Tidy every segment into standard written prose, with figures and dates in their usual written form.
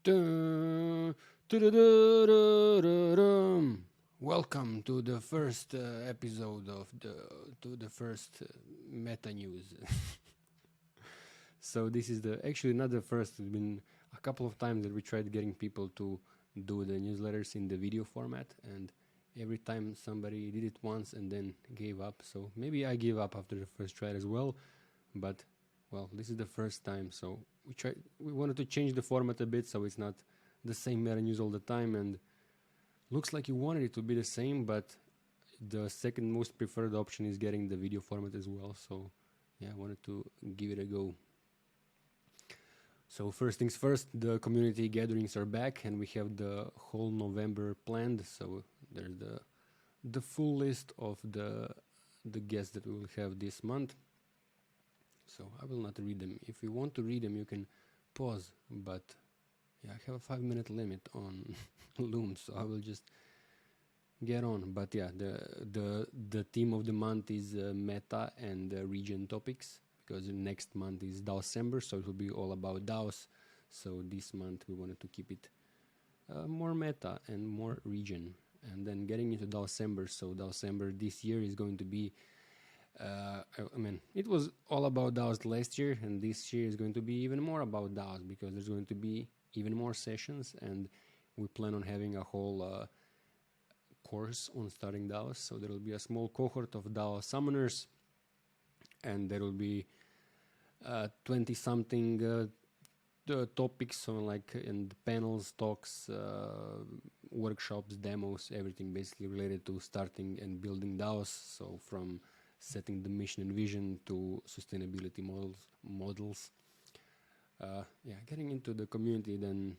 Dun, du-du-du-du-du-dum. Welcome to the first episode of the first MetaNews. So this is actually not the first. It's been a couple of times that we tried getting people to do the newsletters in the video format, and every time somebody did it once and then gave up. So maybe I gave up after the first try as well, but well, this is the first time, so we wanted to change the format a bit so it's not the same meta news all the time, and looks like you wanted it to be the same, but the second most preferred option is getting the video format as well. So yeah, I wanted to give it a go. So first things first, the community gatherings are back and we have the whole November planned. So there's the full list of the guests that we will have this month. So I will not read them. If you want to read them, you can pause, but yeah, I have a 5-minute limit on Loom, so I will just get on. But yeah, the theme of the month is meta and region topics, because next month is December, so it will be all about DAOs. So this month we wanted to keep it more meta and more region. And then getting into December, so December this year is going to be it was all about DAOs last year, and this year is going to be even more about DAOs, because there's going to be even more sessions, and we plan on having a whole course on starting DAOs. So there will be a small cohort of DAO summoners, and there will be 20-something topics on and panels, talks, workshops, demos, everything basically related to starting and building DAOs. So from setting the mission and vision to sustainability models. Getting into the community, then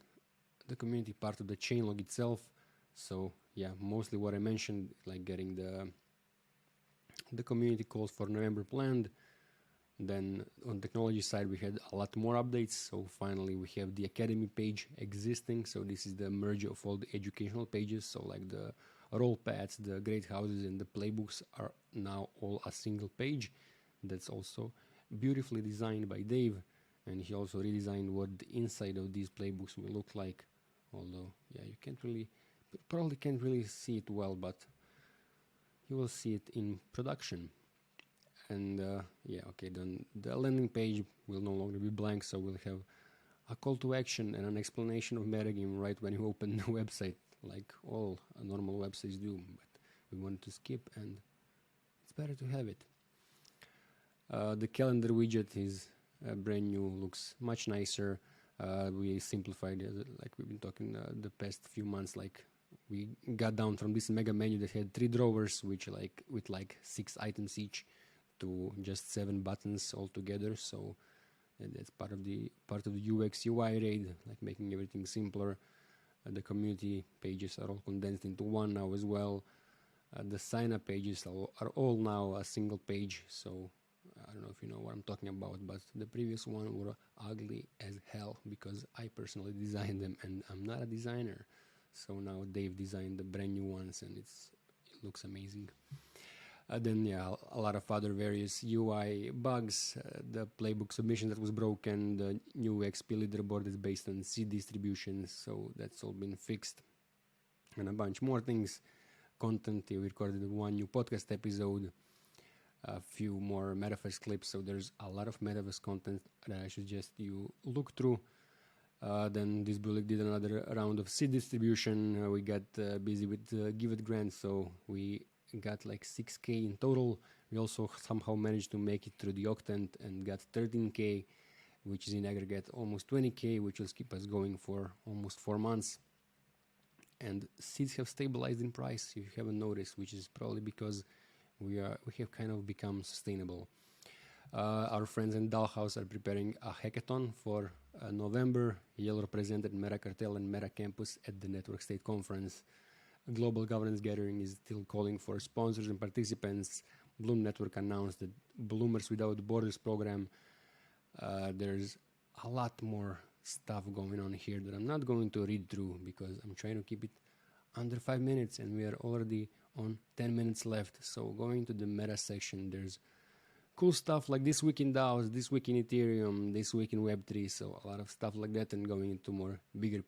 the community part of the chain log itself. So yeah, mostly what I mentioned, like getting the community calls for November planned. Then on technology side, we had a lot more updates. So finally we have the Academy page existing. So this is the merge of all the educational pages. So like the role paths, the great houses, and the playbooks are now all a single page. That's also beautifully designed by Dave, and he also redesigned what the inside of these playbooks will look like. Although, yeah, you probably can't really see it well, but you will see it in production. And then the landing page will no longer be blank, so we'll have a call to action and an explanation of metagame right when you open the website, like all normal websites do, but we wanted to skip, and it's better to have it. The calendar widget is brand new, looks much nicer. We simplified it, like we've been talking the past few months. Like we got down from this mega menu that had 3 drawers, with 6 items each, to just 7 buttons altogether. So that's part of the UX UI raid, like making everything simpler. The community pages are all condensed into one now as well. The sign-up pages are all now a single page. So I don't know if you know what I'm talking about, but the previous one were ugly as hell because I personally designed them, and I'm not a designer. So now Dave designed the brand new ones, and it looks amazing. Then a lot of other various UI bugs, the playbook submission that was broken, the new XP leaderboard is based on seed distributions, so that's all been fixed, and a bunch more things. Content, we recorded 1 new podcast episode, a few more Metaverse clips, so there's a lot of Metaverse content that I suggest you look through. Then this bullet did another round of seed distribution. We got busy with Give It grant, so we got like 6K in total. We also somehow managed to make it through the Octant and got 13K, which is in aggregate almost 20K, which will keep us going for almost 4 months. And seeds have stabilized in price, if you haven't noticed, which is probably because we have kind of become sustainable. Our friends in Dollhouse are preparing a hackathon for November. Yellow represented Meta Cartel and Meta Campus at the Network State Conference. A global governance gathering is still calling for sponsors and participants. Bloom Network announced that Bloomers Without Borders program. There's a lot more stuff going on here that I'm not going to read through because I'm trying to keep it under 5 minutes, and we are already on 10 minutes left. So going to the meta section, there's cool stuff like This Week in DAOs, This Week in Ethereum, This Week in Web3, so a lot of stuff like that, and going into more bigger